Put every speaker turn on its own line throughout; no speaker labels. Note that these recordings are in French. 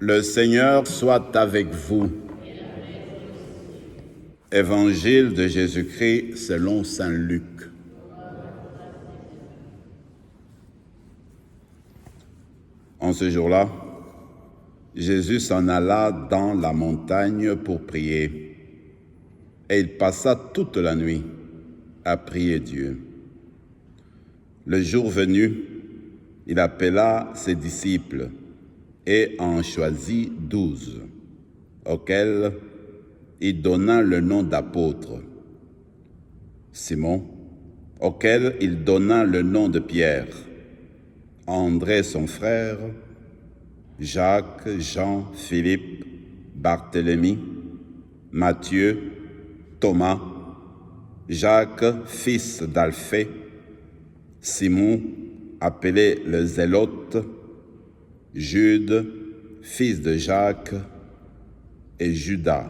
Le Seigneur soit avec vous. Évangile de Jésus-Christ selon saint Luc. En ce jour-là, Jésus s'en alla dans la montagne pour prier, et il passa toute la nuit à prier Dieu. Le jour venu, il appela ses disciples et en choisit 12, auxquels il donna le nom d'apôtres. Simon, auquel il donna le nom de Pierre, André son frère, Jacques, Jean, Philippe, Barthélemy, Matthieu, Thomas, Jacques, fils d'Alphée, Simon, appelé le Zélote, Jude, fils de Jacques, et Judas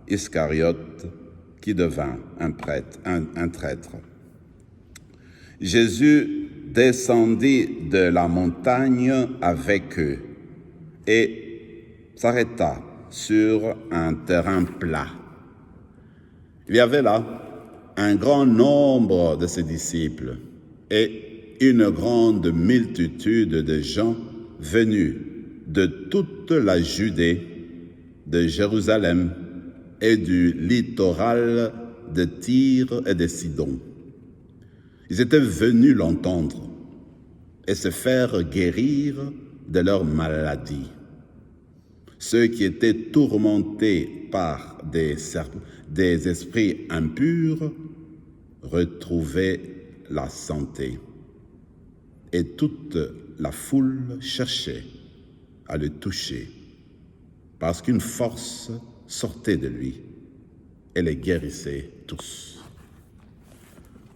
Iscariote, qui devint un traître. Jésus descendit de la montagne avec eux et s'arrêta sur un terrain plat. Il y avait là un grand nombre de ses disciples et une grande multitude de gens venus de toute la Judée, de Jérusalem et du littoral de Tyr et de Sidon. Ils étaient venus l'entendre et se faire guérir de leur maladie. Ceux qui étaient tourmentés par des esprits impurs retrouvaient la santé. Et toute la foule cherchait à le toucher, parce qu'une force sortait de lui et les guérissait tous.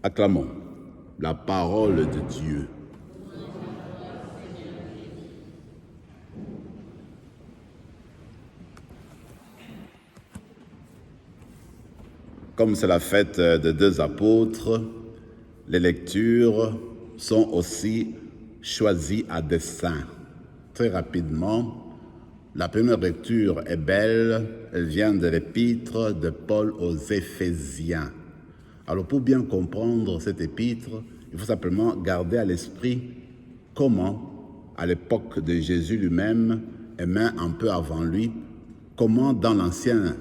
Acclamons la parole de Dieu. Comme c'est la fête de 2 apôtres, les lectures sont aussi choisies à dessein. Très rapidement, la première lecture est belle, elle vient de l'épître de Paul aux Éphésiens. Alors pour bien comprendre cette épître, il faut simplement garder à l'esprit comment, à l'époque de Jésus lui-même, et même un peu avant lui, comment dans l'Ancien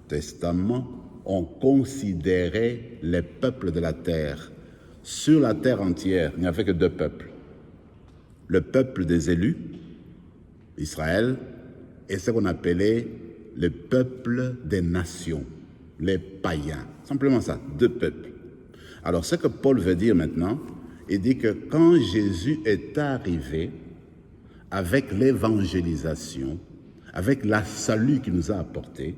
Testament, on considérait les peuples de la terre. Sur la terre entière, il n'y avait que 2 peuples. Le peuple des élus, Israël, et ce qu'on appelait le peuple des nations, les païens. Simplement ça, 2 peuples. Alors ce que Paul veut dire maintenant, il dit que quand Jésus est arrivé avec l'évangélisation, avec la salut qu'il nous a apporté,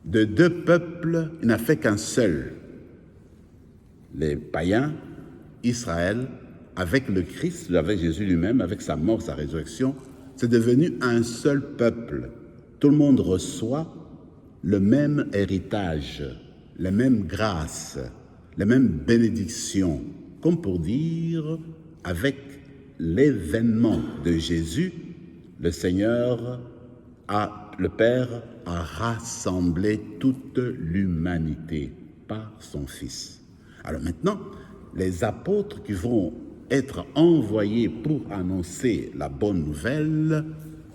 de 2 peuples, il n'a fait qu'un seul. Les païens, Israël, avec le Christ, avec Jésus lui-même, avec sa mort, sa résurrection, c'est devenu un seul peuple. Tout le monde reçoit le même héritage, les mêmes grâces, les mêmes bénédictions. Comme pour dire, avec l'événement de Jésus, le Seigneur, le Père, a rassemblé toute l'humanité par son Fils. Alors maintenant, les apôtres qui vont être envoyés pour annoncer la bonne nouvelle,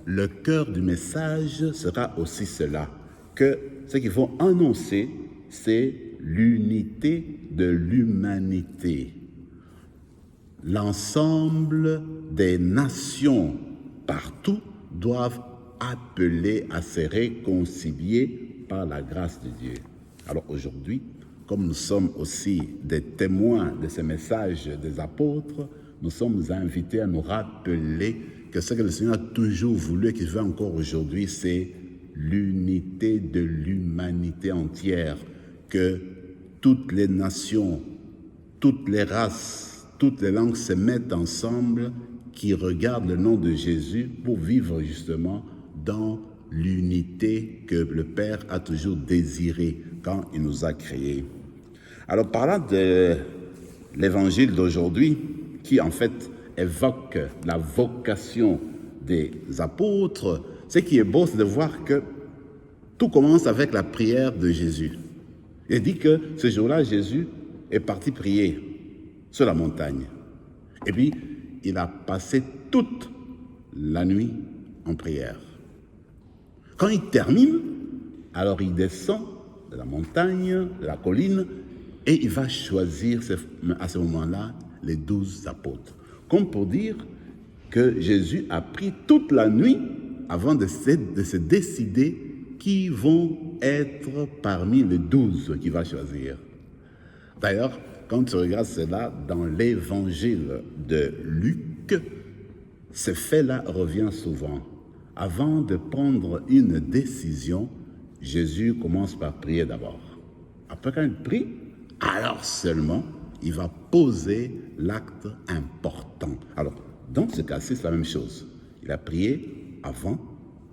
le cœur du message sera aussi cela, que ce qu'ils vont annoncer, c'est l'unité de l'humanité. L'ensemble des nations partout doivent appeler à se réconcilier par la grâce de Dieu. Alors aujourd'hui, comme nous sommes aussi des témoins de ce message des apôtres, nous sommes invités à nous rappeler que ce que le Seigneur a toujours voulu et qu'il veut encore aujourd'hui, c'est l'unité de l'humanité entière, que toutes les nations, toutes les races, toutes les langues se mettent ensemble, qui regardent le nom de Jésus pour vivre justement dans l'unité que le Père a toujours désirée quand il nous a créés. Alors, parlant de l'évangile d'aujourd'hui, qui en fait évoque la vocation des apôtres, ce qui est beau, c'est de voir que tout commence avec la prière de Jésus. Il dit que ce jour-là, Jésus est parti prier sur la montagne. Et puis, il a passé toute la nuit en prière. Quand il termine, alors il descend de la montagne, de la colline, et il va choisir à ce moment-là les 12 apôtres. Comme pour dire que Jésus a pris toute la nuit avant de se décider qui vont être parmi les 12 qu'il va choisir. D'ailleurs, quand tu regardes cela dans l'évangile de Luc, ce fait-là revient souvent. Avant de prendre une décision, Jésus commence par prier d'abord. Après, quand il prie, alors seulement, il va poser l'acte important. Alors, dans ce cas-ci, c'est la même chose. Il a prié avant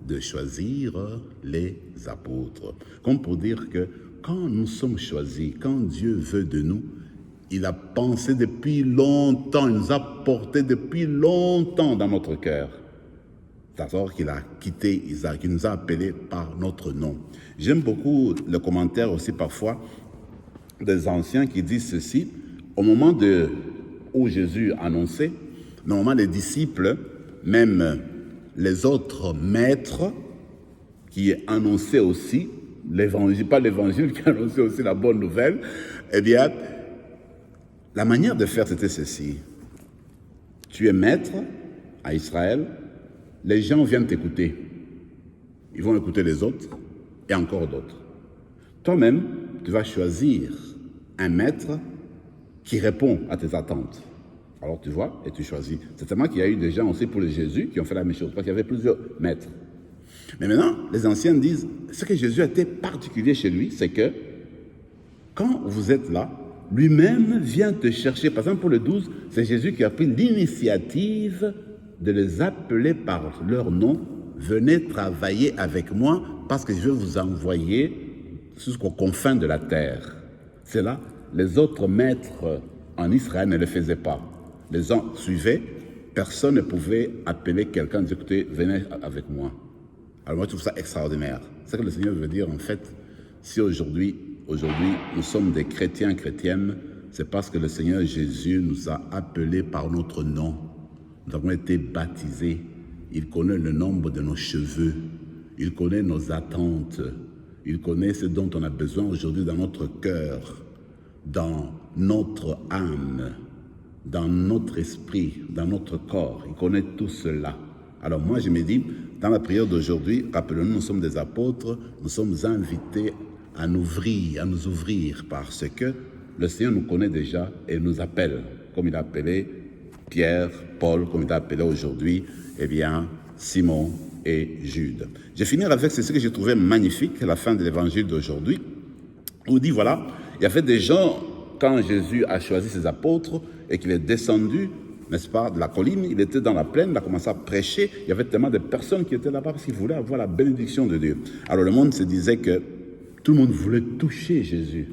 de choisir les apôtres. Comme pour dire que quand nous sommes choisis, quand Dieu veut de nous, il a pensé depuis longtemps, il nous a porté depuis longtemps dans notre cœur. C'est alors qu'il a quitté Isaac, il nous a appelés par notre nom. J'aime beaucoup le commentaire aussi parfois des anciens qui disent ceci. Au moment où Jésus annonçait, normalement les disciples, même les autres maîtres qui annonçaient aussi l'évangile, pas l'évangile, qui annonçaient aussi la bonne nouvelle, eh bien, la manière de faire, c'était ceci. Tu es maître à Israël, les gens viennent t'écouter. Ils vont écouter les autres et encore d'autres. Toi-même, tu vas choisir un maître qui répond à tes attentes. Alors tu vois, et tu choisis. C'est tellement qu'il y a eu des gens aussi pour le Jésus qui ont fait la même chose, parce qu'il y avait plusieurs maîtres. Mais maintenant, les anciens disent, ce que Jésus a été particulier chez lui, c'est que quand vous êtes là, lui-même vient te chercher. Par exemple, pour le 12, c'est Jésus qui a pris l'initiative de les appeler par leur nom. Venez travailler avec moi parce que je vais vous envoyer jusqu'aux confins de la terre. C'est là, les autres maîtres en Israël ne le faisaient pas. Les gens suivaient, personne ne pouvait appeler quelqu'un et dire, écoutez, venez avec moi. Alors moi, je trouve ça extraordinaire. C'est ce que le Seigneur veut dire, en fait, si aujourd'hui, nous sommes des chrétiennes, c'est parce que le Seigneur Jésus nous a appelés par notre nom. Nous avons été baptisés. Il connaît le nombre de nos cheveux. Il connaît nos attentes. Il connaît ce dont on a besoin aujourd'hui dans notre cœur, dans notre âme, dans notre esprit, dans notre corps. Il connaît tout cela. Alors moi, je me dis, dans la prière d'aujourd'hui, rappelons-nous, nous sommes des apôtres, nous sommes invités à nous ouvrir parce que le Seigneur nous connaît déjà et nous appelle, comme il a appelé Pierre, Paul, comme il a appelé aujourd'hui, eh bien, Simon et Jude. Je finirai avec ce que j'ai trouvé magnifique à la fin de l'évangile d'aujourd'hui, où il dit, voilà, il y avait des gens, quand Jésus a choisi ses apôtres et qu'il est descendu, n'est-ce pas, de la colline, il était dans la plaine, il a commencé à prêcher, il y avait tellement de personnes qui étaient là-bas parce qu'ils voulaient avoir la bénédiction de Dieu. Alors le monde se disait que tout le monde voulait toucher Jésus.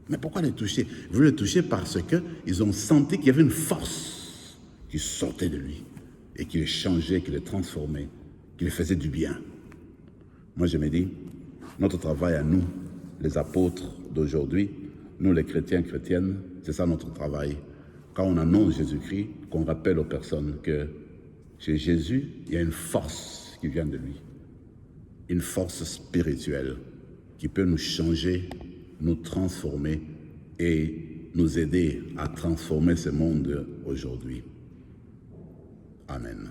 Mais pourquoi les toucher? Ils voulaient le toucher parce qu'ils ont senti qu'il y avait une force qui sortait de lui et qui le changeait, qui le transformait, qui le faisait du bien. Moi je me dis, notre travail à nous, les apôtres d'aujourd'hui, nous les chrétiennes, c'est ça notre travail. Quand on annonce Jésus-Christ, qu'on rappelle aux personnes que chez Jésus, il y a une force qui vient de lui. Une force spirituelle qui peut nous changer, nous transformer et nous aider à transformer ce monde aujourd'hui. Amen.